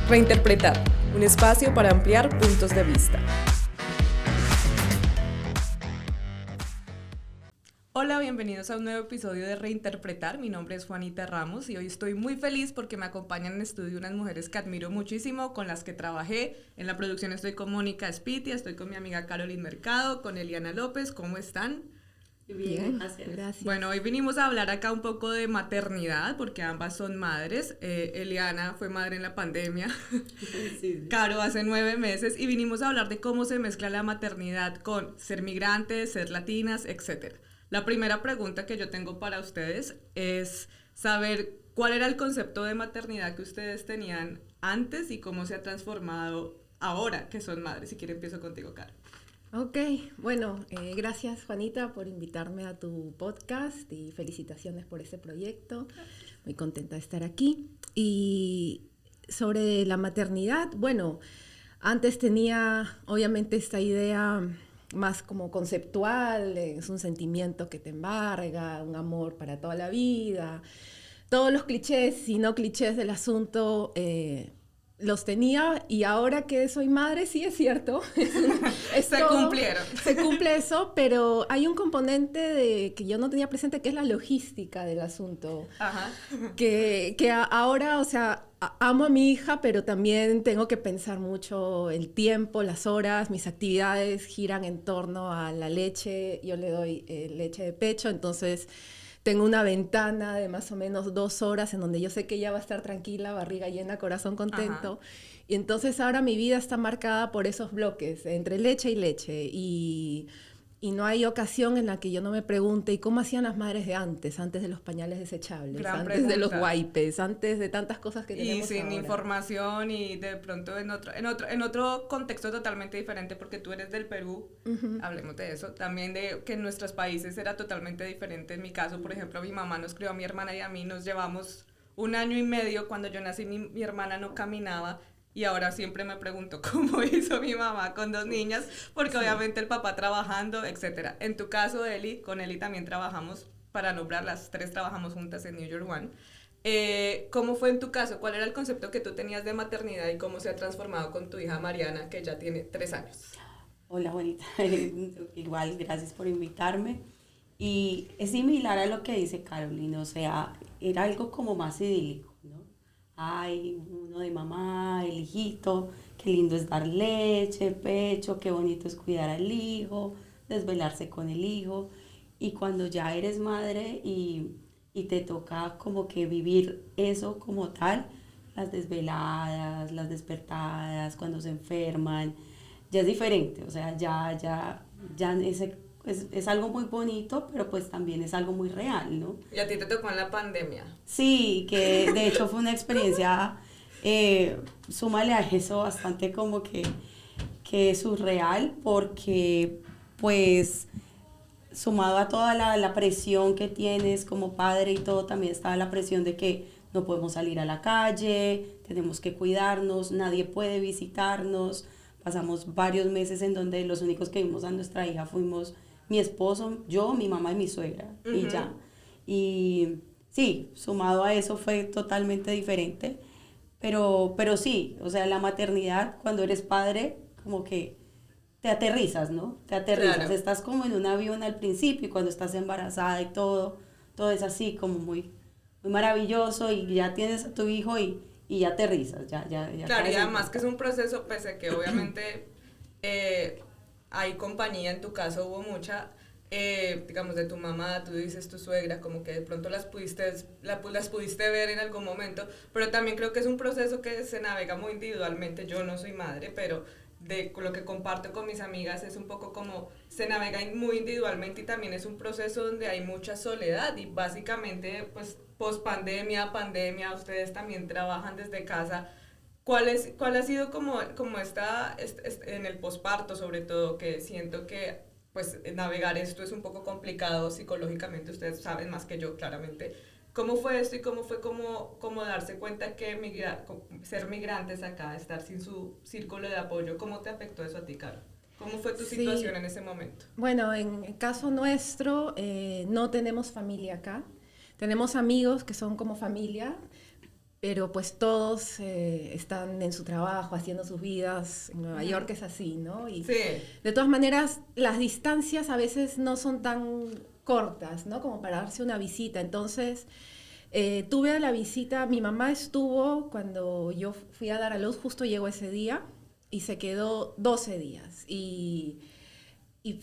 Reinterpretar, un espacio para ampliar puntos de vista. Hola, bienvenidos a un nuevo episodio de Reinterpretar. Mi nombre es Juanita Ramos y hoy estoy muy feliz porque me acompañan en estudio unas mujeres que admiro muchísimo, con las que trabajé. En la producción estoy con Mónica Espitia, estoy con mi amiga Carolyn Mercado, con Eliana López. ¿Cómo están? Bien, gracias. Bueno, hoy vinimos a hablar acá un poco de maternidad, porque ambas son madres. Eliana fue madre en la pandemia, Sí. Caro hace 9 meses, y vinimos a hablar de cómo se mezcla la maternidad con ser migrantes, ser latinas, etc. La primera pregunta que yo tengo para ustedes es saber cuál era el concepto de maternidad que ustedes tenían antes y cómo se ha transformado ahora que son madres. Si quiere empiezo contigo, Caro. Ok, bueno, gracias Juanita por invitarme a tu podcast y felicitaciones por este proyecto. Muy contenta de estar aquí. Y sobre la maternidad, bueno, antes tenía obviamente esta idea más como conceptual, es un sentimiento que te embarga, un amor para toda la vida. Todos los clichés y no clichés del asunto los tenía, y ahora que soy madre, sí es cierto. Se cumplieron. Se cumple eso, pero hay un componente que yo no tenía presente, que es la logística del asunto. Ajá. Ahora, o sea, amo a mi hija, pero también tengo que pensar mucho el tiempo, las horas, mis actividades giran en torno a la leche. Yo le doy leche de pecho, entonces tengo una ventana de más o menos 2 horas en donde yo sé que ella va a estar tranquila, barriga llena, corazón contento. Ajá. Y entonces ahora mi vida está marcada por esos bloques, entre leche y leche. Y no hay ocasión en la que yo no me pregunte, ¿y cómo hacían las madres de antes de los pañales desechables, Gran antes pregunta. de los wipes, antes de tantas cosas que tenemos y sin ahora? Información, y de pronto en otro contexto totalmente diferente, porque tú eres del Perú. Uh-huh. Hablemos de eso, también de que en nuestros países era totalmente diferente. En mi caso, por ejemplo, mi mamá nos crió a mi hermana y a mí, nos llevamos 1 año y medio. Cuando yo nací mi hermana no caminaba. Y ahora siempre me pregunto cómo hizo mi mamá con 2 niñas, porque sí, obviamente el papá trabajando, etc. En tu caso, Eli, con Eli también trabajamos, para nombrar, las 3 trabajamos juntas en New York One. ¿Cómo fue en tu caso? ¿Cuál era el concepto que tú tenías de maternidad y cómo se ha transformado con tu hija Mariana, que ya tiene 3 años? Hola, Juanita. Igual, gracias por invitarme. Y es similar a lo que dice Carolina, o sea, era algo como más idílico, ¿no? Ay, uno de mamá, el hijito, qué lindo es dar leche, pecho, qué bonito es cuidar al hijo, desvelarse con el hijo. Y cuando ya eres madre y te toca como que vivir eso como tal, las desveladas, las despertadas, cuando se enferman, ya es diferente, o sea, ya es algo muy bonito, pero pues también es algo muy real, ¿no? Y a ti te tocó en la pandemia. Sí, que de hecho fue una experiencia, súmale a eso, bastante como que surreal, porque pues sumado a toda la presión que tienes como padre y todo, también estaba la presión de que no podemos salir a la calle, tenemos que cuidarnos, nadie puede visitarnos. Pasamos varios meses en donde los únicos que vimos a nuestra hija fuimos mi esposo, yo, mi mamá y mi suegra. Uh-huh. Y ya. Y sí, sumado a eso fue totalmente diferente. Pero sí, o sea, la maternidad, cuando eres padre, como que te aterrizas, ¿no? Te aterrizas. Claro. Estás como en un avión al principio, y cuando estás embarazada y todo es así como muy, muy maravilloso, y ya tienes a tu hijo y ya aterrizas, ya. Claro, y además que es un proceso, pese a que obviamente hay compañía, en tu caso hubo mucha, digamos, de tu mamá, tú dices tu suegra, como que de pronto las pudiste ver en algún momento, pero también creo que es un proceso que se navega muy individualmente. Yo no soy madre, pero de lo que comparto con mis amigas es un poco como se navega muy individualmente, y también es un proceso donde hay mucha soledad, y básicamente pues post pandemia, ustedes también trabajan desde casa. ¿Cuál ha sido como en el posparto, sobre todo, que siento que pues navegar esto es un poco complicado psicológicamente? Ustedes saben más que yo, claramente. ¿Cómo fue esto y cómo fue como darse cuenta que ser migrantes acá, estar sin su círculo de apoyo? ¿Cómo te afectó eso a ti, Caro? ¿Cómo fue tu situación en ese momento? Bueno, en el caso nuestro, no tenemos familia acá. Tenemos amigos que son como familia, pero pues todos están en su trabajo, haciendo sus vidas. En Nueva York es así, ¿no? Y Sí. de todas maneras, las distancias a veces no son tan cortas, ¿no? Como para darse una visita. Entonces, tuve la visita, mi mamá estuvo cuando yo fui a dar a luz, justo llegó ese día, y se quedó 12 días. Y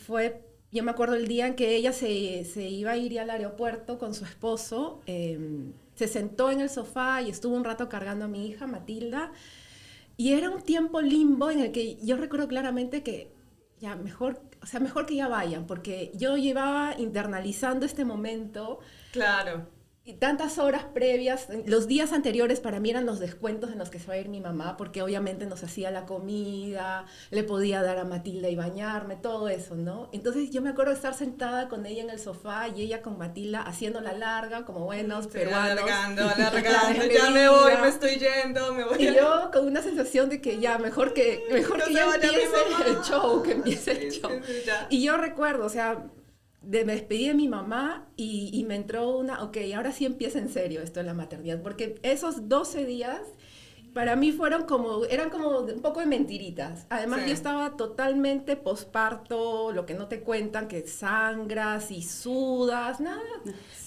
fue, yo me acuerdo el día en que ella se iba a ir al aeropuerto con su esposo, se sentó en el sofá y estuvo un rato cargando a mi hija, Matilda, y era un tiempo limbo en el que yo recuerdo claramente que ya mejor, o sea, mejor que ya vayan, porque yo llevaba internalizando este momento. Claro. Y tantas horas previas, los días anteriores para mí eran los descuentos en los que se va a ir mi mamá, porque obviamente nos hacía la comida, le podía dar a Matilda y bañarme, todo eso, ¿no? Entonces yo me acuerdo de estar sentada con ella en el sofá y ella con Matilda haciendo la larga, como buenos peruanos. Alargando, ya me voy, me estoy yendo, me voy. Y yo con una sensación de que ya, mejor que No ya se vaya mi empiece mamá. el show, que empiece el Sí, show. sí, ya. Y yo recuerdo, o sea, me despedí de mi mamá y me entró ok, ahora sí empieza en serio esto de la maternidad, porque esos 12 días para mí eran como un poco de mentiritas. Además, Sí. yo estaba totalmente posparto, lo que no te cuentan, que sangras y sudas, nada.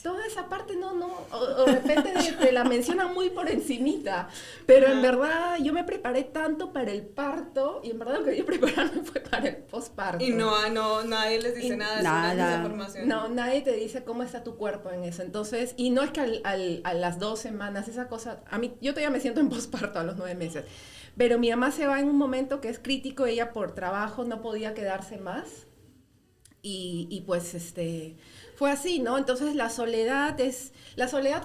Toda esa parte o de repente te la mencionan muy por encimita. Pero en verdad yo me preparé tanto para el parto y en verdad lo que yo prepararme fue para el posparto. Y nadie les dice nada de eso, nada. esa información. No, nadie te dice cómo está tu cuerpo en eso. Entonces, y no es que a las 2 semanas, esa cosa, a mí, yo todavía me siento en posparto a los 9 meses. Pero mi mamá se va en un momento que es crítico, ella por trabajo no podía quedarse más. Y pues fue así, ¿no? Entonces la soledad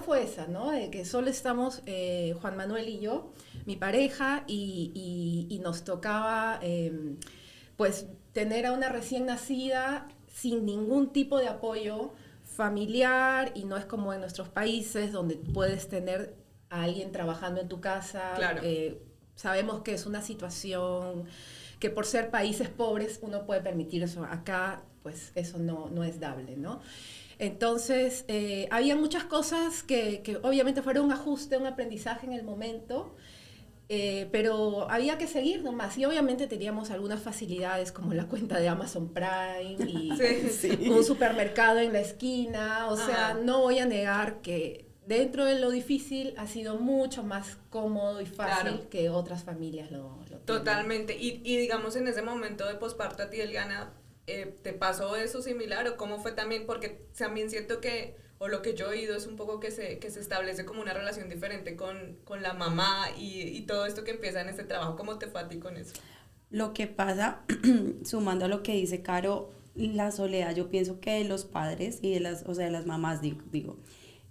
fue esa, ¿no? De que solo estamos Juan Manuel y yo, mi pareja, y nos tocaba pues tener a una recién nacida sin ningún tipo de apoyo familiar, y no es como en nuestros países donde puedes tener a alguien trabajando en tu casa. Claro. Sabemos que es una situación que por ser países pobres uno puede permitir eso. Acá, pues eso no es dable, ¿no? Entonces, había muchas cosas que obviamente fueron un ajuste, un aprendizaje en el momento, pero había que seguir nomás. Y obviamente teníamos algunas facilidades como la cuenta de Amazon Prime y Sí. un supermercado en la esquina. O sea, Ajá. no voy a negar que dentro de lo difícil ha sido mucho más cómodo y fácil Claro. que otras familias lo tienen. Totalmente. Y digamos en ese momento de posparto a ti, Eliana, ¿te pasó eso similar o cómo fue también? Porque también siento que, o lo que yo he oído es un poco que se establece como una relación diferente con la mamá y todo esto que empieza en este trabajo. ¿Cómo te fue a ti con eso? Lo que pasa, sumando a lo que dice Caro, la soledad, yo pienso que de los padres y de las mamás, digo,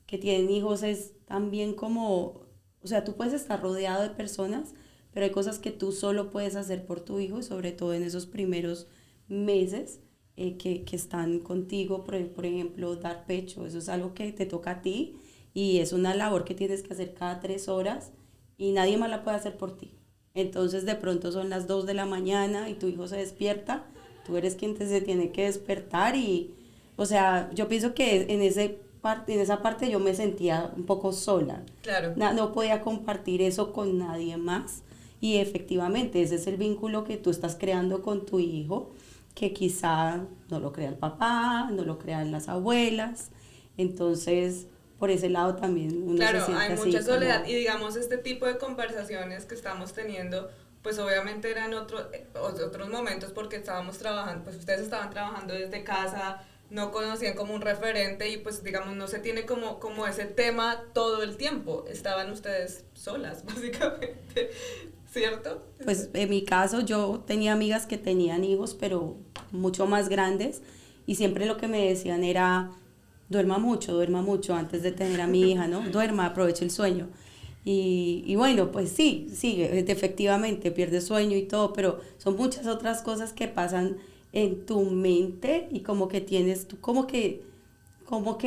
que tienen hijos es también como, o sea, tú puedes estar rodeado de personas, pero hay cosas que tú solo puedes hacer por tu hijo, y sobre todo en esos primeros meses que están contigo, por ejemplo, dar pecho, eso es algo que te toca a ti y es una labor que tienes que hacer cada 3 horas y nadie más la puede hacer por ti. Entonces de pronto son las 2 de la mañana y tu hijo se despierta, tú eres quien se tiene que despertar y, o sea, yo pienso que en esa parte yo me sentía un poco sola. Claro. No podía compartir eso con nadie más y efectivamente ese es el vínculo que tú estás creando con tu hijo, que quizá no lo crea el papá, no lo crean las abuelas, entonces por ese lado también uno Claro, se siente hay así mucha soledad como- y digamos este tipo de conversaciones que estamos teniendo, pues obviamente eran otros momentos porque estábamos trabajando, pues ustedes estaban trabajando desde casa, no conocían como un referente y pues digamos no se tiene como ese tema todo el tiempo, estaban ustedes solas básicamente, ¿cierto? Pues en mi caso yo tenía amigas que tenían hijos, pero mucho más grandes, y siempre lo que me decían era, duerma mucho antes de tener a mi hija, ¿no? Duerma, aproveche el sueño. Y bueno, pues sí, efectivamente pierdes sueño y todo, pero son muchas otras cosas que pasan en tu mente y como que tú como que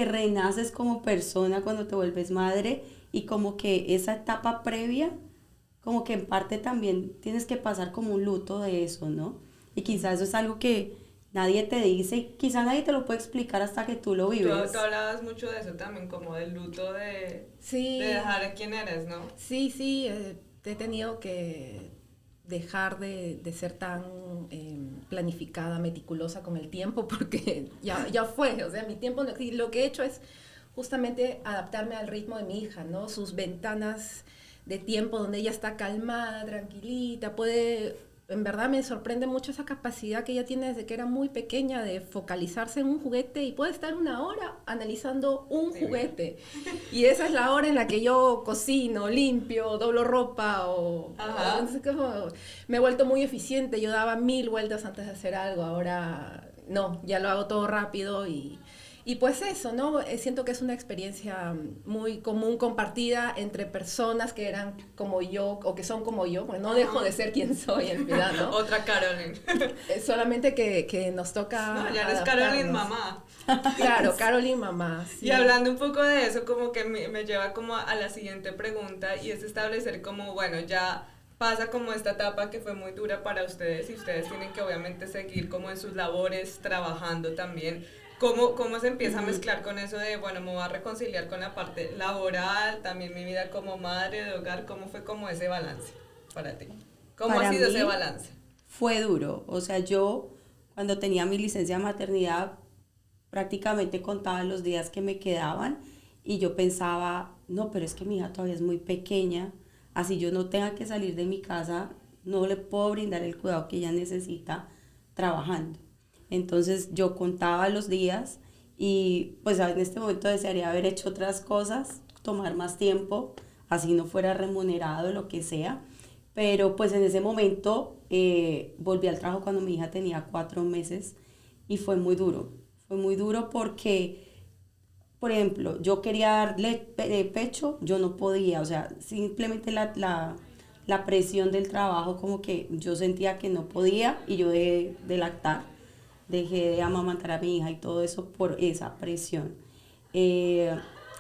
renaces como persona cuando te vuelves madre, y como que esa etapa previa, como que en parte también tienes que pasar como un luto de eso, ¿no? Y quizás eso es algo que nadie te dice, quizá nadie te lo puede explicar hasta que tú lo vives. Tú hablabas mucho de eso también, como del luto Sí. de dejar a quién eres, ¿no? Sí, sí, he tenido que dejar de ser tan planificada, meticulosa con el tiempo, porque ya fue, o sea, mi tiempo, lo que he hecho es justamente adaptarme al ritmo de mi hija, ¿no? Sus ventanas de tiempo donde ella está calmada, tranquilita, en verdad me sorprende mucho esa capacidad que ella tiene desde que era muy pequeña de focalizarse en un juguete y puede estar una hora analizando un juguete. Y esa es la hora en la que yo cocino, limpio, doblo ropa entonces me he vuelto muy eficiente. Yo daba 1000 vueltas antes de hacer algo, ahora no, ya lo hago todo rápido y pues eso, ¿no? Siento que es una experiencia muy común, compartida entre personas que eran como yo o que son como yo, porque no dejo de ser quien soy en realidad, ¿no? Otra Caroline. Solamente que nos toca No, ya eres Caroline mamá. Claro, Caroline mamá. Sí. Y hablando un poco de eso, como que me lleva como a la siguiente pregunta y es establecer como, bueno, ya pasa como esta etapa que fue muy dura para ustedes y ustedes tienen que obviamente seguir como en sus labores, trabajando también. ¿Cómo se empieza a mezclar con eso de, bueno, me voy a reconciliar con la parte laboral, también mi vida como madre de hogar? ¿Cómo fue como ese balance para ti? ¿Cómo ha sido ese balance? Fue duro, o sea, yo cuando tenía mi licencia de maternidad prácticamente contaba los días que me quedaban y yo pensaba, no, pero es que mi hija todavía es muy pequeña, así yo no tenga que salir de mi casa, no le puedo brindar el cuidado que ella necesita trabajando. Entonces yo contaba los días y pues en este momento desearía haber hecho otras cosas, tomar más tiempo, así no fuera remunerado, lo que sea. Pero pues en ese momento volví al trabajo cuando mi hija tenía 4 meses y fue muy duro. Fue muy duro porque, por ejemplo, yo quería darle pecho, yo no podía, o sea, simplemente la presión del trabajo como que yo sentía que no podía y yo dejé de lactar. Dejé de amamantar a mi hija y todo eso por esa presión.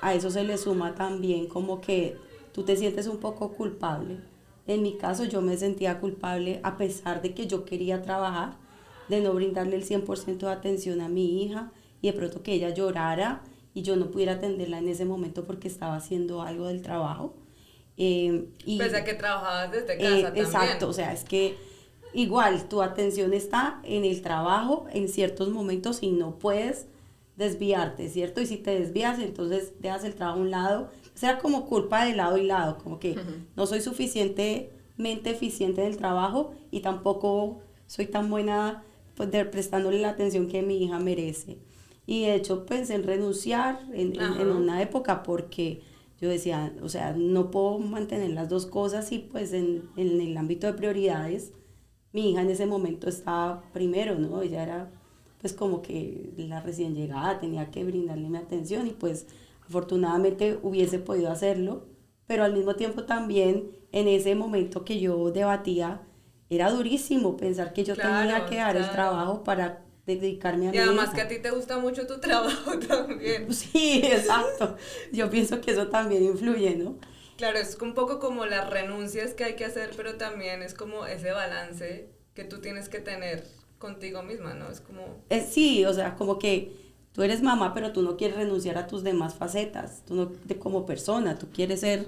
A eso se le suma también como que tú te sientes un poco culpable. En mi caso yo me sentía culpable a pesar de que yo quería trabajar, de no brindarle el 100% de atención a mi hija y de pronto que ella llorara y yo no pudiera atenderla en ese momento porque estaba haciendo algo del trabajo. Pese a que trabajabas desde casa también. Exacto, o sea, es que igual, tu atención está en el trabajo en ciertos momentos y no puedes desviarte, ¿cierto? Y si te desvías, entonces dejas el trabajo a un lado. O sea, como culpa de lado y lado, como que no soy suficientemente eficiente en el trabajo y tampoco soy tan buena pues, prestándole la atención que mi hija merece. Y de hecho pensé en renunciar en una época porque yo decía, o sea, no puedo mantener las dos cosas y pues en el ámbito de prioridades mi hija en ese momento estaba primero, ¿no? Ella era pues como que la recién llegada, tenía que brindarle mi atención y pues afortunadamente hubiese podido hacerlo, pero al mismo tiempo también en ese momento que yo debatía, era durísimo pensar que yo tenía que dar el trabajo para dedicarme a mi hija. Y además que a ti te gusta mucho tu trabajo también. Sí, exacto. Yo pienso que eso también influye, ¿no? Claro, es un poco como las renuncias que hay que hacer, pero también es como ese balance que tú tienes que tener contigo misma, ¿no? Es como... Sí, o sea, como que tú eres mamá, pero tú no quieres renunciar a tus demás facetas, tú no como persona, tú quieres ser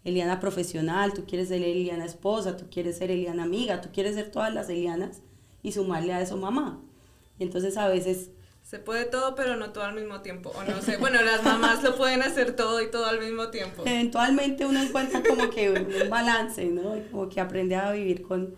Eliana profesional, tú quieres ser Eliana esposa, tú quieres ser Eliana amiga, tú quieres ser todas las Elianas y sumarle a eso mamá. Y entonces a veces... Se puede todo, pero no todo al mismo tiempo, o no sé, bueno, las mamás lo pueden hacer todo y todo al mismo tiempo. Eventualmente uno encuentra como que un balance, ¿no? Y como que aprende a vivir con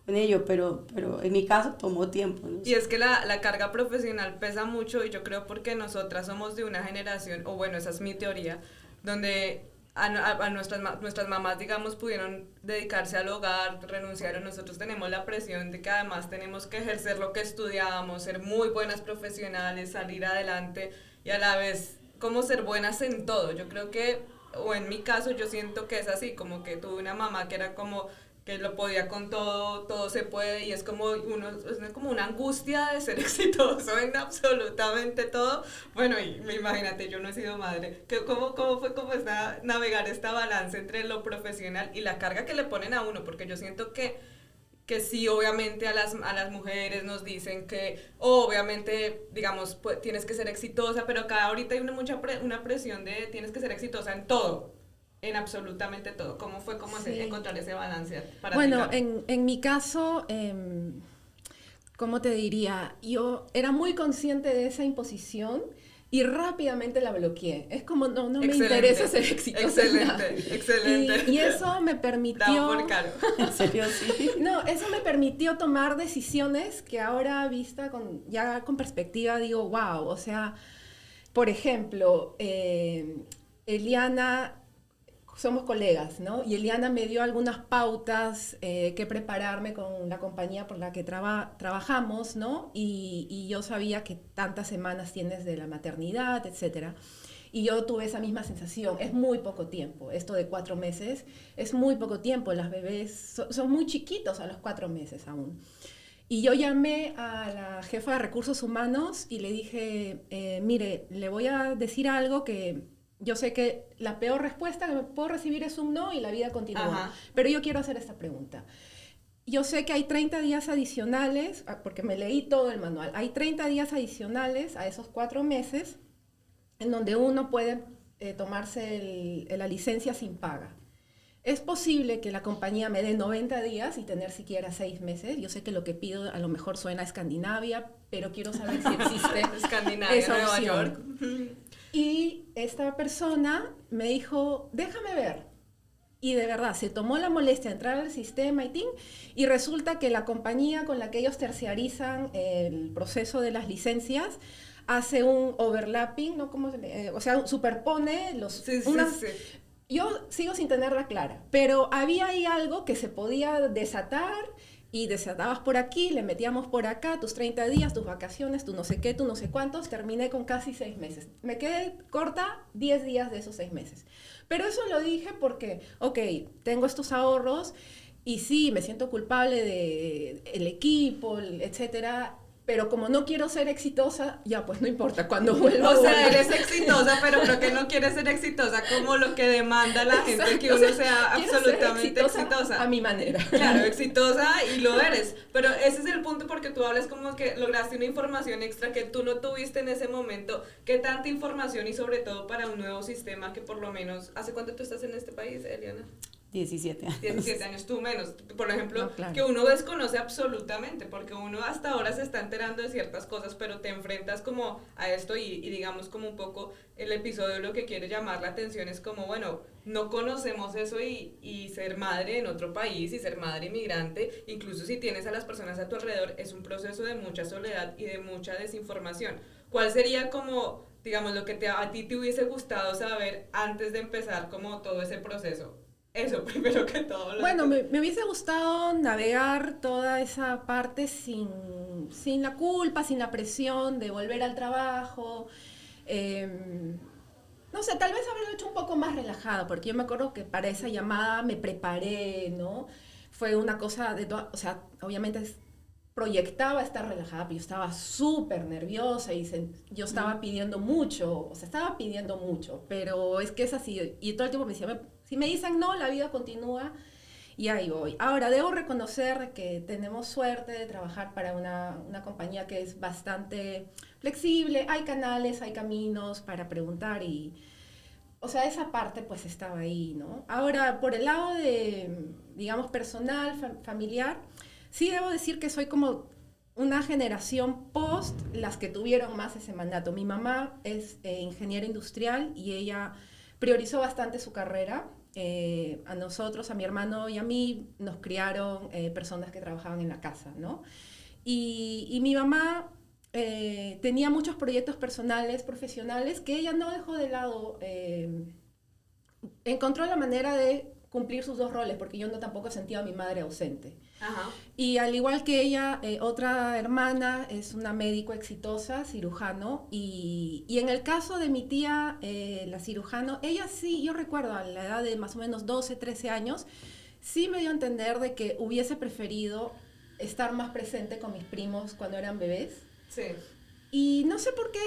ello, pero en mi caso tomó tiempo, ¿no? Y es que la carga profesional pesa mucho y yo creo porque nosotras somos de una generación, o bueno, esa es mi teoría, donde a nuestras mamás, digamos, pudieron dedicarse al hogar, renunciaron, nosotros tenemos la presión de que además tenemos que ejercer lo que estudiamos, ser muy buenas profesionales, salir adelante y a la vez como ser buenas en todo. Yo creo que, o en mi caso, yo siento que es así, como que tuve una mamá que era como que lo podía con todo, todo se puede y es como una angustia de ser exitoso en absolutamente todo. Bueno, y imagínate, yo no he sido madre. ¿Cómo fue navegar esta balance entre lo profesional y la carga que le ponen a uno? Porque yo siento que que sí, obviamente a las mujeres nos dicen que, obviamente, digamos, pues, tienes que ser exitosa, pero acá ahorita hay una presión de tienes que ser exitosa en todo, en absolutamente todo. ¿Cómo fue encontrar ese balance para ti? Bueno, en mi caso, ¿cómo te diría? Yo era muy consciente de esa imposición y rápidamente la bloqueé. Es como, no me interesa ser exitosa. Excelente. Y eso me permitió... Bravo por Caro. ¿En serio? Sí. No, eso me permitió tomar decisiones que ahora vista ya con perspectiva digo, wow, o sea, por ejemplo, Eliana... Somos colegas, ¿no? Y Eliana me dio algunas pautas que prepararme con la compañía por la que trabajamos, ¿no? Y yo sabía que tantas semanas tienes de la maternidad, etcétera. Y yo tuve esa misma sensación. Es muy poco tiempo. Esto de 4 meses es muy poco tiempo. Las bebés son muy chiquitos a los 4 meses aún. Y yo llamé a la jefa de recursos humanos y le dije, mire, le voy a decir algo que... Yo sé que la peor respuesta que me puedo recibir es un no y la vida continúa. Ajá. Pero yo quiero hacer esta pregunta. Yo sé que hay 30 días adicionales, porque me leí todo el manual, hay 30 días adicionales a esos 4 meses en donde uno puede tomarse la licencia sin paga. Es posible que la compañía me dé 90 días y tener siquiera 6 meses. Yo sé que lo que pido a lo mejor suena a Escandinavia, pero quiero saber si existe Escandinavia, esa Nueva opción. York. Y esta persona me dijo, déjame ver. Y de verdad, se tomó la molestia de entrar al sistema y resulta que la compañía con la que ellos terciarizan el proceso de las licencias hace un overlapping, ¿no? O sea, superpone los... Sí. Yo sigo sin tenerla clara, pero había ahí algo que se podía desatar y desatabas por aquí, le metíamos por acá, tus 30 días, tus vacaciones, tu no sé qué, tu no sé cuántos, terminé con casi 6 meses. Me quedé corta 10 días de esos 6 meses. Pero eso lo dije porque, ok, tengo estos ahorros y sí, me siento culpable del equipo, etcétera, pero como no quiero ser exitosa, ya pues no importa, cuando vuelva. O sea, eres exitosa, pero creo que no quieres ser exitosa como lo que demanda la gente. Exacto, que uno sea absolutamente exitosa. A mi manera. Claro, exitosa y lo eres. Pero ese es el punto porque tú hablas como que lograste una información extra que tú no tuviste en ese momento. ¿Qué tanta información y sobre todo para un nuevo sistema que por lo menos... ¿Hace cuánto tú estás en este país, Eliana? 17 años. 17 años, tú menos. Por ejemplo, no, claro. Que uno desconoce absolutamente, porque uno hasta ahora se está enterando de ciertas cosas, pero te enfrentas como a esto y digamos como un poco el episodio lo que quiere llamar la atención es como, bueno, no conocemos eso y ser madre en otro país y ser madre inmigrante, incluso si tienes a las personas a tu alrededor, es un proceso de mucha soledad y de mucha desinformación. ¿Cuál sería como, digamos, lo que a ti te hubiese gustado saber antes de empezar como todo ese proceso? Eso, primero que todo. Bueno, me hubiese gustado navegar toda esa parte sin la culpa, sin la presión de volver al trabajo. No sé, tal vez haberlo hecho un poco más relajado, porque yo me acuerdo que para esa llamada me preparé, ¿no? Fue una cosa o sea, obviamente proyectaba estar relajada, pero yo estaba súper nerviosa y yo estaba pidiendo mucho, pero es que es así. Y todo el tiempo me decía, si me dicen no, la vida continúa y ahí voy. Ahora, debo reconocer que tenemos suerte de trabajar para una compañía que es bastante flexible, hay canales, hay caminos para preguntar o sea, esa parte pues estaba ahí, ¿no? Ahora, por el lado de, digamos, personal, familiar, sí debo decir que soy como una generación post las que tuvieron más ese mandato. Mi mamá es ingeniera industrial y ella priorizó bastante su carrera. A nosotros, a mi hermano y a mí, nos criaron personas que trabajaban en la casa, ¿no? Y mi mamá tenía muchos proyectos personales, profesionales, que ella no dejó de lado. Encontró la manera de cumplir sus 2 roles, porque yo no tampoco sentía a mi madre ausente. Ajá. Y al igual que ella, otra hermana es una médico exitosa, cirujano, y en el caso de mi tía, la cirujano, ella sí, yo recuerdo a la edad de más o menos 12, 13 años, sí me dio a entender de que hubiese preferido estar más presente con mis primos cuando eran bebés. Sí. Y no sé por qué,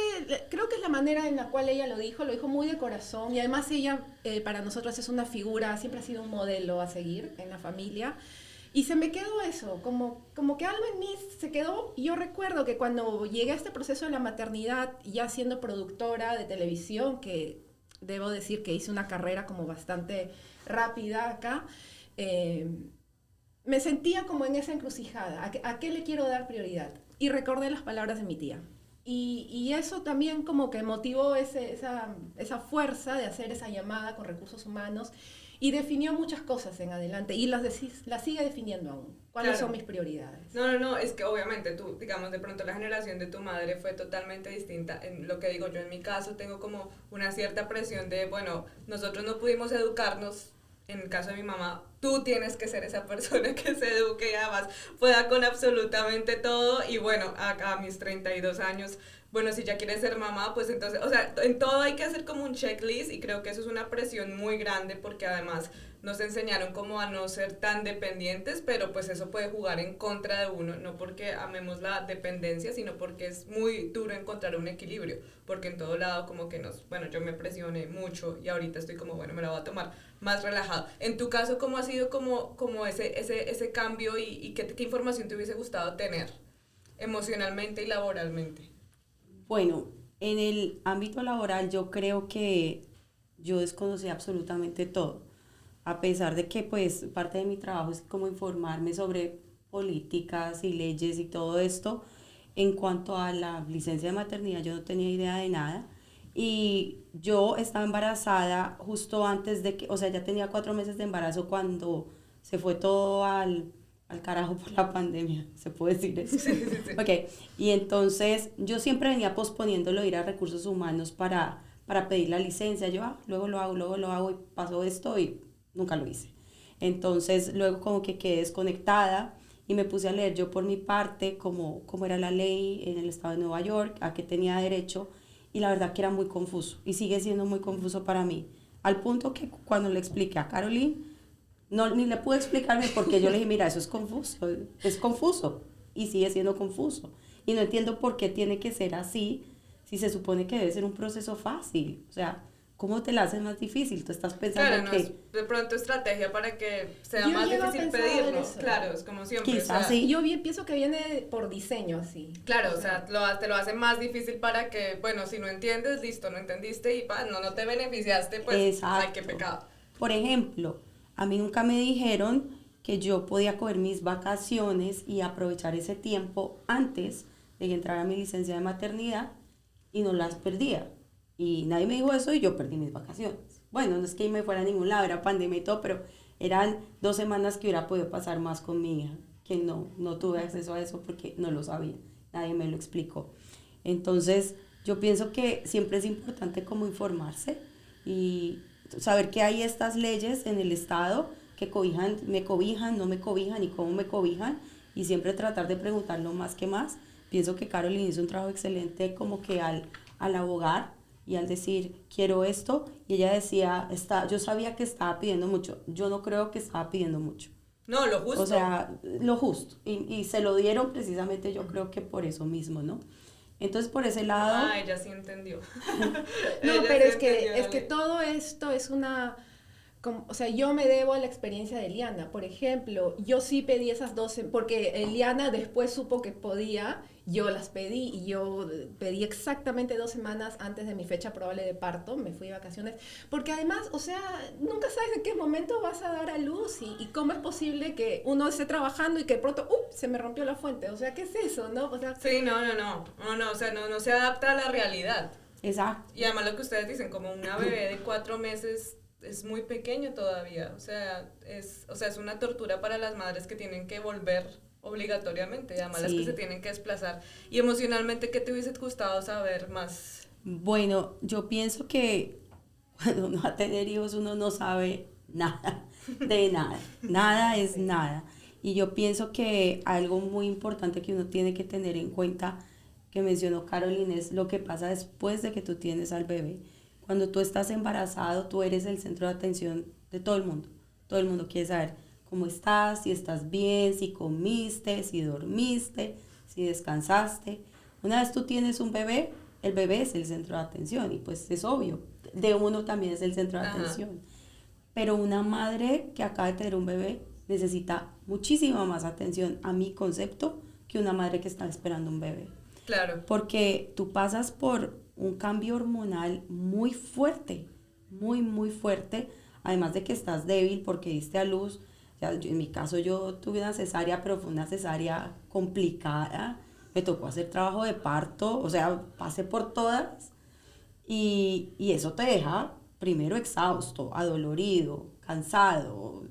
creo que es la manera en la cual ella lo dijo muy de corazón, y además ella para nosotros es una figura, siempre ha sido un modelo a seguir en la familia. Y se me quedó eso, como que algo en mí se quedó. Y yo recuerdo que cuando llegué a este proceso de la maternidad, ya siendo productora de televisión, que debo decir que hice una carrera como bastante rápida acá, me sentía como en esa encrucijada. ¿A qué le quiero dar prioridad? Y recordé las palabras de mi tía. Y eso también como que motivó esa fuerza de hacer esa llamada con recursos humanos y definió muchas cosas en adelante y las sigue definiendo aún. ¿Cuáles son mis prioridades? No, es que obviamente tú, digamos, de pronto la generación de tu madre fue totalmente distinta. En lo que digo yo, en mi caso tengo como una cierta presión de, bueno, nosotros no pudimos educarnos. En el caso de mi mamá, tú tienes que ser esa persona que se eduque y además pueda con absolutamente todo. Y bueno, a mis 32 años, bueno, si ya quieres ser mamá, pues entonces, o sea, en todo hay que hacer como un checklist y creo que eso es una presión muy grande porque además nos enseñaron como a no ser tan dependientes, pero pues eso puede jugar en contra de uno, no porque amemos la dependencia, sino porque es muy duro encontrar un equilibrio, porque en todo lado como que bueno, yo me presioné mucho y ahorita estoy como, bueno, me la voy a tomar más relajado. En tu caso, ¿cómo ha sido como ese cambio y qué información te hubiese gustado tener emocionalmente y laboralmente? Bueno, en el ámbito laboral yo creo que yo desconocí absolutamente todo, a pesar de que pues parte de mi trabajo es como informarme sobre políticas y leyes y todo esto. En cuanto a la licencia de maternidad yo no tenía idea de nada y yo estaba embarazada justo antes de que, o sea, ya tenía 4 meses de embarazo cuando se fue todo al carajo por la pandemia, ¿se puede decir eso? Sí. Ok, y entonces yo siempre venía posponiéndolo ir a recursos humanos para pedir la licencia. Yo, luego lo hago y pasó esto y nunca lo hice. Entonces luego como que quedé desconectada y me puse a leer yo por mi parte cómo era la ley en el estado de Nueva York, a qué tenía derecho, y la verdad que era muy confuso y sigue siendo muy confuso para mí, al punto que cuando le expliqué a Caroline, ni le pude explicarme porque yo le dije, mira, eso es confuso y sigue siendo confuso y no entiendo por qué tiene que ser así si se supone que debe ser un proceso fácil. O sea, ¿cómo te la haces más difícil? Tú estás pensando claro, no que... es de pronto estrategia para que sea Yo más llego a difícil pensar en pedirlo. eso. Claro, es como siempre. Quizás o sea, sí. Yo pienso que viene por diseño así. Claro, o sea, te lo hace más difícil para que, bueno, si no entiendes, listo, no entendiste y no te beneficiaste, pues, Exacto. ay, qué pecado. Por ejemplo, a mí nunca me dijeron que yo podía coger mis vacaciones y aprovechar ese tiempo antes de que entrara mi licencia de maternidad y no las perdía. Y nadie me dijo eso y yo perdí mis vacaciones. Bueno, no es que me fuera a ningún lado, era pandemia y todo, pero eran 2 semanas que hubiera podido pasar más con mi hija, que no tuve acceso a eso porque no lo sabía, nadie me lo explicó. Entonces, yo pienso que siempre es importante como informarse y saber que hay estas leyes en el Estado que me cobijan, no me cobijan y cómo me cobijan, y siempre tratar de preguntar lo más que más. Pienso que Caroline hizo un trabajo excelente como que al abogar y al decir, quiero esto, y ella decía, yo sabía que estaba pidiendo mucho, yo no creo que estaba pidiendo mucho. No, lo justo. O sea, lo justo, y se lo dieron precisamente yo creo que por eso mismo, ¿no? Entonces por ese lado... Ah, ella sí entendió. No, Ella pero sí es que entendió. todo esto es o sea, yo me debo a la experiencia de Eliana. Por ejemplo, yo sí pedí esas 12, porque Eliana después supo que podía, yo las pedí y yo pedí exactamente 2 semanas antes de mi fecha probable de parto, me fui de vacaciones, porque además, o sea, nunca sabes en qué momento vas a dar a luz y cómo es posible que uno esté trabajando y que de pronto, se me rompió la fuente, o sea, ¿qué es eso, no? O sea, Sí, no, o sea, no se adapta a la realidad. Exacto. Y además lo que ustedes dicen, como una bebé de 4 meses es muy pequeño todavía, o sea, es una tortura para las madres que tienen que volver obligatoriamente, y además las que se tienen que desplazar. Y emocionalmente, ¿qué te hubiese gustado saber más? Bueno, yo pienso que cuando uno va a tener hijos uno no sabe nada, de nada, nada es nada. Y yo pienso que algo muy importante que uno tiene que tener en cuenta, que mencionó Caroline, es lo que pasa después de que tú tienes al bebé. Cuando tú estás embarazado, tú eres el centro de atención de todo el mundo. Todo el mundo quiere saber cómo estás, si estás bien, si comiste, si dormiste, si descansaste. Una vez tú tienes un bebé, el bebé es el centro de atención y pues es obvio, de uno también es el centro de atención. Pero una madre que acaba de tener un bebé necesita muchísima más atención a mi concepto que una madre que está esperando un bebé. Claro. Porque tú pasas por un cambio hormonal muy fuerte, muy, muy fuerte, además de que estás débil porque diste a luz. En mi caso yo tuve una cesárea, pero fue una cesárea complicada, me tocó hacer trabajo de parto, o sea, pasé por todas y eso te deja primero exhausto, adolorido, cansado,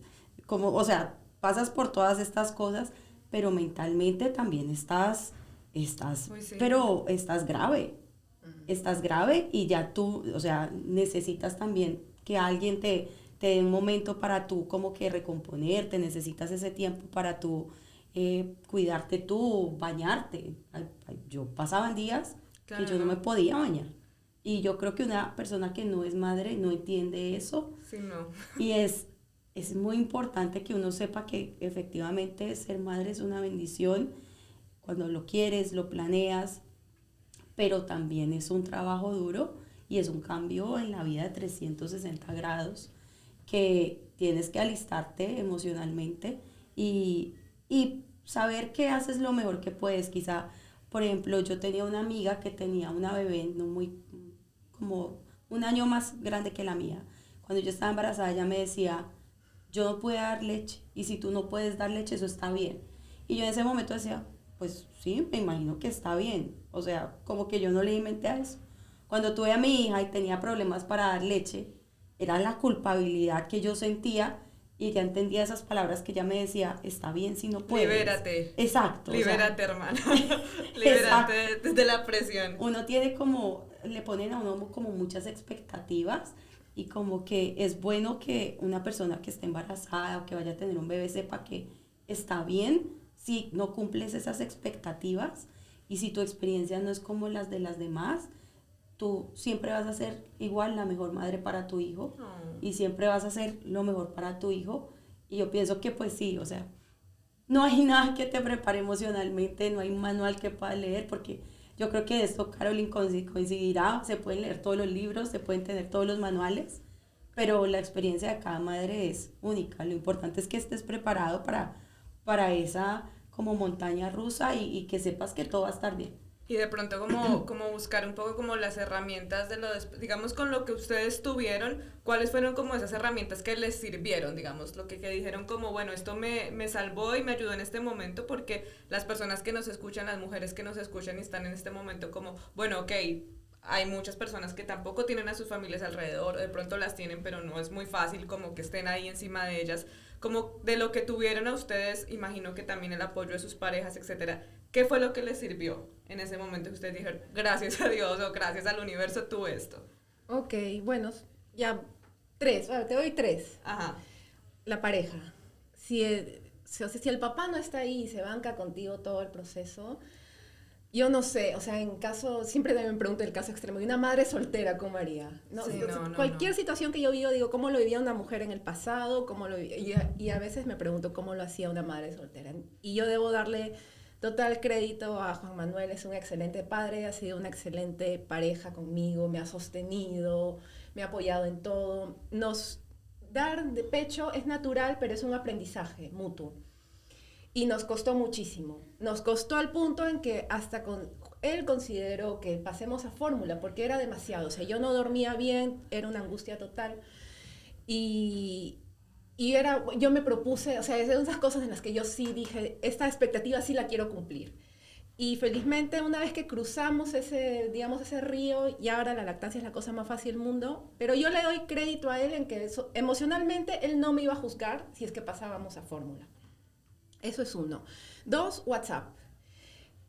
como, o sea, pasas por todas estas cosas, pero mentalmente también estás Sí. pero estás grave y ya tú, o sea, necesitas también que alguien te dé un momento para tú como que recomponerte, necesitas ese tiempo para tú cuidarte tú, bañarte. Yo pasaba días Claro, que yo no ¿no? me podía bañar. Y yo creo que una persona que no es madre no entiende eso. Sí, no. Y es muy importante que uno sepa que efectivamente ser madre es una bendición cuando lo quieres, lo planeas, pero también es un trabajo duro y es un cambio en la vida de 360 grados que tienes que alistarte emocionalmente y saber que haces lo mejor que puedes. Quizá, por ejemplo, yo tenía una amiga que tenía una bebé no muy, como un año más grande que la mía. Cuando yo estaba embarazada, ella me decía, yo no puedo dar leche y si tú no puedes dar leche, eso está bien. Y yo en ese momento decía, pues sí, me imagino que está bien. O sea, como que yo no le inventé a eso. Cuando tuve a mi hija y tenía problemas para dar leche, era la culpabilidad que yo sentía y ya entendía esas palabras que ella me decía, está bien si no puedes. Libérate. Exacto. Libérate, O sea, hermana. Libérate de la presión. uno tiene como, le ponen a uno como muchas expectativas y como que es bueno que una persona que esté embarazada o que vaya a tener un bebé sepa que está bien si no cumples esas expectativas y si tu experiencia no es como las de las demás, tú siempre vas a ser igual la mejor madre para tu hijo y siempre vas a hacer lo mejor para tu hijo. Y yo pienso que pues sí, o sea, no hay nada que te prepare emocionalmente, no hay un manual que puedas leer, porque yo creo que de esto Caroline coincidirá, se pueden leer todos los libros, se pueden tener todos los manuales, pero la experiencia de cada madre es única. Lo importante es que estés preparado para esa como montaña rusa y que sepas que todo va a estar bien. Y de pronto como buscar un poco como las herramientas de digamos con lo que ustedes tuvieron, ¿cuáles fueron como esas herramientas que les sirvieron, digamos, lo que dijeron como, bueno, esto me salvó y me ayudó en este momento? Porque las personas que nos escuchan, las mujeres que nos escuchan y están en este momento como, bueno, ok, hay muchas personas que tampoco tienen a sus familias alrededor, de pronto las tienen, pero no es muy fácil como que estén ahí encima de ellas, como de lo que tuvieron a ustedes, imagino que también el apoyo de sus parejas, etcétera. ¿Qué fue lo que les sirvió en ese momento que ustedes dijeron, gracias a Dios o gracias al universo tuve esto? Ok, bueno, ya tres, bueno, te doy tres. Ajá. La pareja. Si el papá no está ahí y se banca contigo todo el proceso, yo no sé, o sea, en caso, siempre me pregunto el caso extremo, de una madre soltera, ¿cómo haría? ¿No? Sí, Cualquier situación que yo vivo, digo, ¿cómo lo vivía una mujer en el pasado? ¿Cómo lo y a veces me pregunto cómo lo hacía una madre soltera. Y yo debo darle total crédito a Juan Manuel, es un excelente padre, ha sido una excelente pareja conmigo, me ha sostenido, me ha apoyado en todo. Dar de pecho es natural, pero es un aprendizaje mutuo. Y nos costó muchísimo. Nos costó al punto en que él consideró que pasemos a fórmula, porque era demasiado. O sea, yo no dormía bien, era una angustia total. Y yo me propuse, o sea, es de esas cosas en las que yo sí dije, esta expectativa sí la quiero cumplir. Y felizmente una vez que cruzamos ese río, y ahora la lactancia es la cosa más fácil del mundo, pero yo le doy crédito a él en que emocionalmente él no me iba a juzgar si es que pasábamos a fórmula. Eso es uno. Dos, WhatsApp.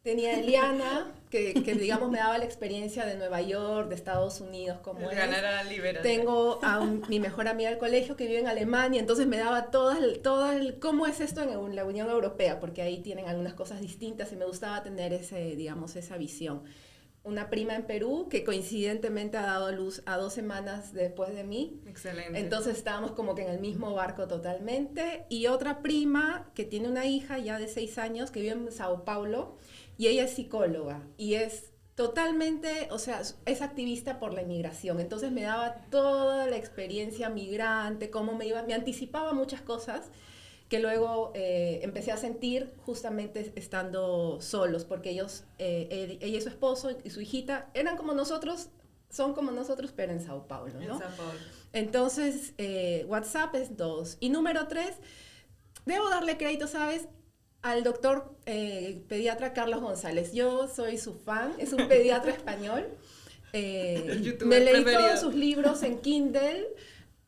Tenía a Eliana, que digamos me daba la experiencia de Nueva York, de Estados Unidos, como Eliana era la Libérate. Tengo a mi mejor amiga del colegio que vive en Alemania, entonces me daba cómo es esto en la Unión Europea, porque ahí tienen algunas cosas distintas y me gustaba tener esa visión. Una prima en Perú que coincidentemente ha dado luz a 2 semanas después de mí. Excelente. Entonces estábamos como que en el mismo barco totalmente. Y otra prima que tiene una hija ya de 6 años que vive en Sao Paulo y ella es psicóloga y es totalmente, o sea, es activista por la inmigración. Entonces me daba toda la experiencia migrante, cómo me anticipaba muchas cosas que luego empecé a sentir justamente estando solos, porque ella y su esposo y su hijita eran como nosotros, son como nosotros, pero en Sao Paulo, ¿no? En Sao Paulo. Entonces, WhatsApp es 2. Y número 3, debo darle crédito, ¿sabes? Al doctor pediatra Carlos González. Yo soy su fan, es un pediatra español. Me leí todos sus libros en Kindle,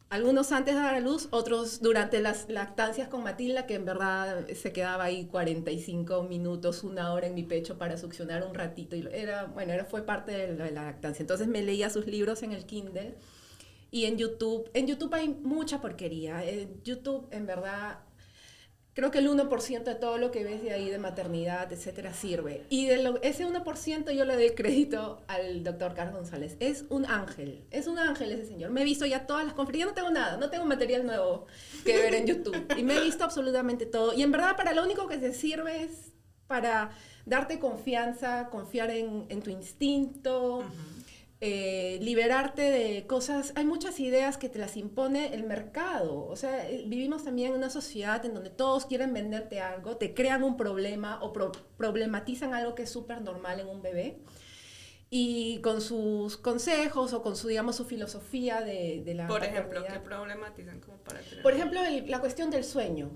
algunos antes de dar a luz, otros durante las lactancias con Matilda, que en verdad se quedaba ahí 45 minutos, 1 hora en mi pecho para succionar un ratito. Y fue parte de la lactancia. Entonces me leía sus libros en el Kindle. Y en YouTube hay mucha porquería. En YouTube, en verdad, creo que el 1% de todo lo que ves de ahí de maternidad, etcétera, sirve. Y ese 1% yo le doy crédito al doctor Carlos González. Es un ángel ese señor. Me he visto ya todas las conferencias, no tengo nada, no tengo material nuevo que ver en YouTube. Y me he visto absolutamente todo. Y en verdad, para lo único que te sirve es para darte confianza, confiar en tu instinto. Liberarte de cosas. Hay muchas ideas que te las impone el mercado. O sea, vivimos también en una sociedad en donde todos quieren venderte algo, te crean un problema o problematizan algo que es súper normal en un bebé. Y con sus consejos o con digamos, su filosofía de la Por paternidad. ejemplo, ¿qué problematizan como para tener? Por ejemplo, la cuestión del sueño.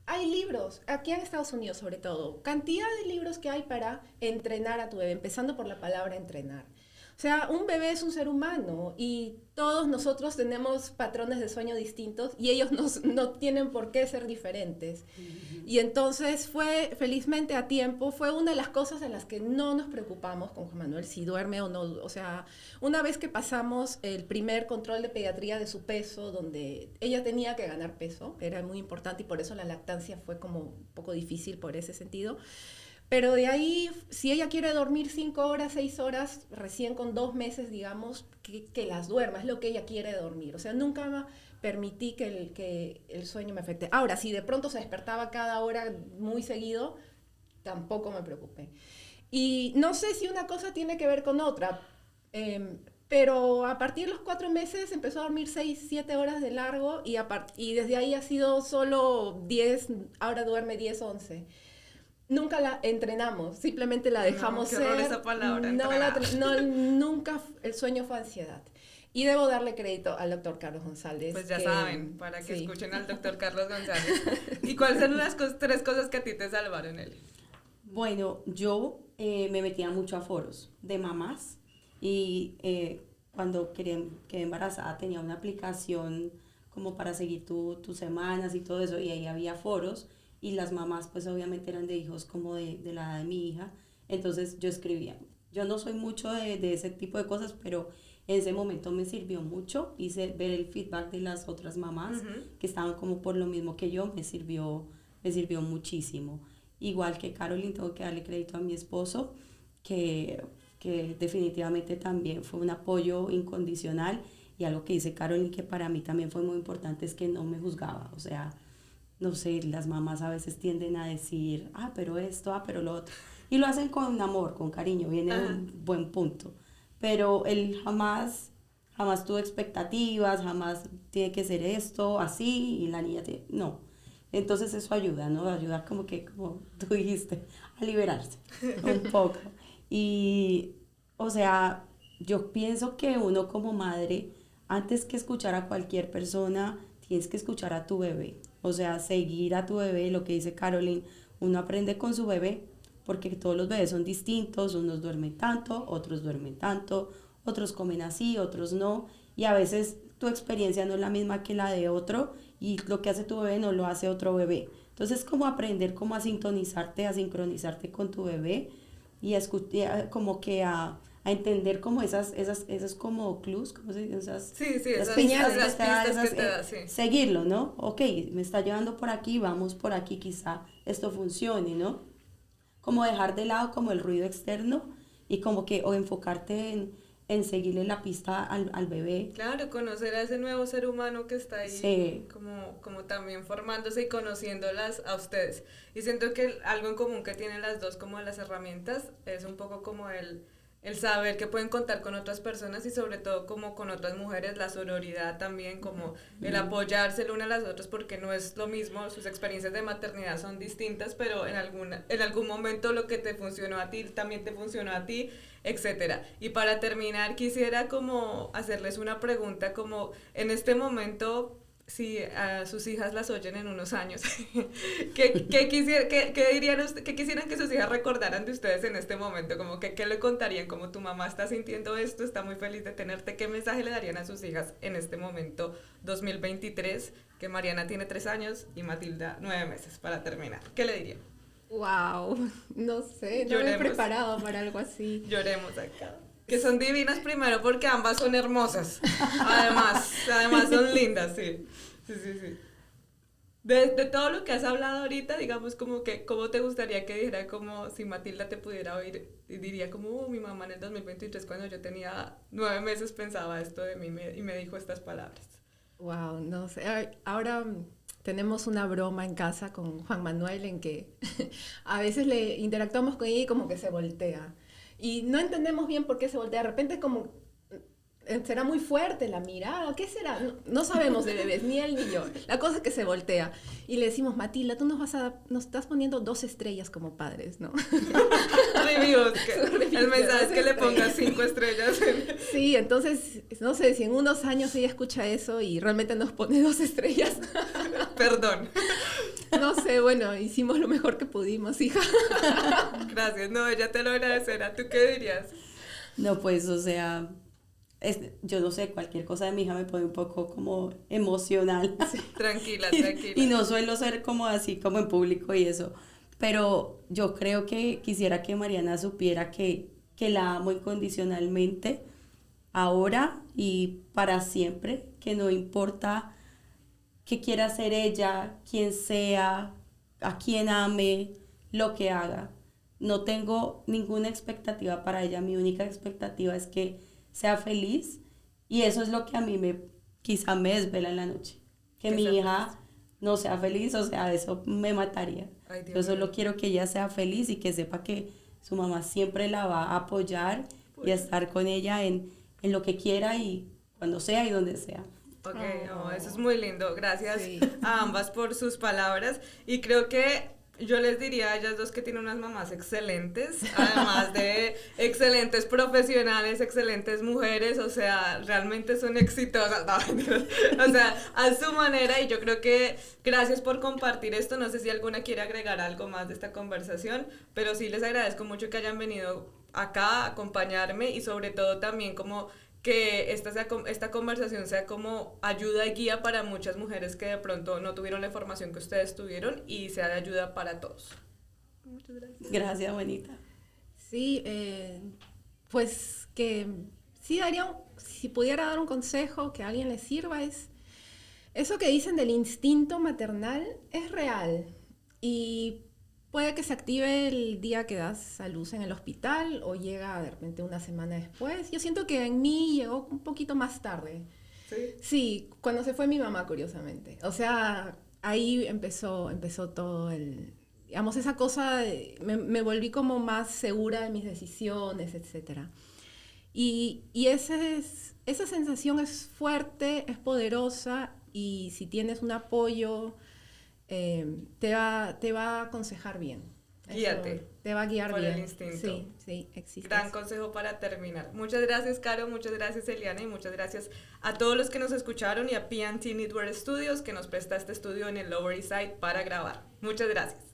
Hay libros, aquí en Estados Unidos sobre todo, cantidad de libros que hay para entrenar a tu bebé, empezando por la palabra entrenar. O sea, un bebé es un ser humano y todos nosotros tenemos patrones de sueño distintos y ellos no tienen por qué ser diferentes. Y entonces felizmente a tiempo, fue una de las cosas en las que no nos preocupamos con Juan Manuel, si duerme o no. O sea, una vez que pasamos el primer control de pediatría de su peso, donde ella tenía que ganar peso, era muy importante y por eso la lactancia fue como un poco difícil por ese sentido. Pero de ahí, si ella quiere dormir 5 horas, 6 horas, recién con 2 meses, digamos, que las duerma, es lo que ella quiere dormir. O sea, nunca permití que el sueño me afecte. Ahora, si de pronto se despertaba cada hora muy seguido, tampoco me preocupé. Y no sé si una cosa tiene que ver con otra, pero a partir de los 4 meses empezó a dormir 6, 7 horas de largo y desde ahí ha sido solo 10, ahora duerme 10, 11. Nunca la entrenamos, simplemente la dejamos qué ser. horror esa palabra, entrenar. Nunca el sueño fue ansiedad. Y debo darle crédito al doctor Carlos González. Pues ya saben, para que sí. escuchen al doctor Carlos González. ¿Y cuáles son las 3 cosas que a ti te salvaron, Eli? Bueno, yo me metía mucho a foros de mamás y cuando quedé embarazada tenía una aplicación como para seguir tus semanas y todo eso, y ahí había foros. Y las mamás pues obviamente eran de hijos como de la edad de mi hija, entonces yo escribía. Yo no soy mucho de ese tipo de cosas, pero en ese momento me sirvió mucho, hice ver el feedback de las otras mamás que estaban como por lo mismo que yo, me sirvió muchísimo. Igual que Caroline, tengo que darle crédito a mi esposo, que definitivamente también fue un apoyo incondicional, y algo que dice Caroline que para mí también fue muy importante es que no me juzgaba, o sea, no sé, las mamás a veces tienden a decir, pero esto, pero lo otro. Y lo hacen con amor, con cariño, viene un buen punto. Pero él jamás tuvo expectativas, jamás tiene que ser esto, así, y la niña no. Entonces eso ayuda, ¿no? Ayuda como tú dijiste, a liberarse un poco. Y, o sea, yo pienso que uno como madre, antes que escuchar a cualquier persona, tienes que escuchar a tu bebé. O sea, seguir a tu bebé, lo que dice Caroline, uno aprende con su bebé, porque todos los bebés son distintos, unos duermen tanto, otros duermen tanto, otros comen así, otros no, y a veces tu experiencia no es la misma que la de otro, y lo que hace tu bebé no lo hace otro bebé. Entonces, como aprender a sintonizarte, a sincronizarte con tu bebé, y como que a entender como esas como clues, ¿cómo se dice? Esas señales, las pistas que te da, sí. Seguirlo, ¿no? Ok, me está llevando por aquí, vamos por aquí, quizá esto funcione, ¿no? Como dejar de lado como el ruido externo y como que, o enfocarte en seguirle la pista al bebé. Claro, conocer a ese nuevo ser humano que está ahí, sí. como también formándose y conociéndolas a ustedes. Y siento que algo en común que tienen las dos como las herramientas es un poco como el el saber que pueden contar con otras personas y sobre todo como con otras mujeres, la sororidad también, como el apoyarse el una a las otras, porque no es lo mismo, sus experiencias de maternidad son distintas, pero en algún momento lo que te funcionó a ti también te funcionó a ti, etcétera. Y para terminar quisiera como hacerles una pregunta, como en este momento, si a sus hijas las oyen en unos años, ¿qué quisieran que sus hijas recordaran de ustedes en este momento? Como que, ¿qué le contarían? Como tu mamá está sintiendo esto, está muy feliz de tenerte, ¿qué mensaje le darían a sus hijas en este momento 2023? Que Mariana tiene 3 años y Matilda 9 meses, para terminar. ¿Qué le dirían? Wow, no sé, no me he preparado para algo así. Lloremos acá. Que son divinas primero porque ambas son hermosas. Además son lindas, sí. Sí. De todo lo que has hablado ahorita, digamos como que, ¿cómo te gustaría que dijera como si Matilda te pudiera oír y diría como, mi mamá en el 2023 cuando yo tenía 9 meses pensaba esto de mí y me dijo estas palabras? Wow, no sé. Ahora tenemos una broma en casa con Juan Manuel en que a veces le interactuamos con ella y como que se voltea. Y no entendemos bien por qué se voltea. De repente como, será muy fuerte la mirada, ¿qué será? No sabemos de bebés, ni él ni yo. La cosa es que se voltea. Y le decimos, Matilda, tú nos estás poniendo 2 estrellas como padres, ¿no? Reviews, el mensaje es que le pongas 5 estrellas. Sí, entonces, no sé, si en unos años ella escucha eso y realmente nos pone 2 estrellas. Perdón. No sé, bueno, hicimos lo mejor que pudimos, hija. Gracias, no, ella te lo agradecerá. ¿Tú qué dirías? No, pues, o sea, yo no sé, cualquier cosa de mi hija me pone un poco como emocional. Sí, tranquila. Y no suelo ser como así, como en público y eso. Pero yo creo que quisiera que Mariana supiera que la amo incondicionalmente, ahora y para siempre, que no importa qué quiera hacer ella, quién sea, a quién ame, lo que haga. No tengo ninguna expectativa para ella, mi única expectativa es que sea feliz y eso es lo que a mí quizá me desvela en la noche. Que mi hija no sea feliz, o sea, eso me mataría. Ay, Yo solo quiero que ella sea feliz y que sepa que su mamá siempre la va a apoyar y a estar con ella en lo que quiera y cuando sea y donde sea. Ok, eso es muy lindo. Gracias a ambas por sus palabras. Y creo que yo les diría a ellas dos que tienen unas mamás excelentes, además de excelentes profesionales, excelentes mujeres, o sea, realmente son exitosas, no, o sea, a su manera, y yo creo que gracias por compartir esto. No sé si alguna quiere agregar algo más de esta conversación, pero sí les agradezco mucho que hayan venido acá a acompañarme y sobre todo también como que esta conversación sea como ayuda y guía para muchas mujeres que de pronto no tuvieron la información que ustedes tuvieron y sea de ayuda para todos. Muchas gracias. Gracias, bonita. Sí, pues que sí si pudiera dar un consejo que a alguien le sirva, es eso que dicen del instinto maternal es real y puede que se active el día que das a luz en el hospital o llega de repente una semana después. Yo siento que en mí llegó un poquito más tarde. ¿Sí? Sí, cuando se fue mi mamá, curiosamente. O sea, ahí empezó todo digamos, esa cosa, me volví como más segura de mis decisiones, etc. Y esa sensación es fuerte, es poderosa y si tienes un apoyo te va a aconsejar bien. Guíate. Eso, te va a guiar por bien. el instinto. Sí, existe. Gran consejo para terminar. Muchas gracias, Caro, muchas gracias, Eliana, y muchas gracias a todos los que nos escucharon y a P&T Knitwear Studios que nos presta este estudio en el Lower East Side para grabar. Muchas gracias.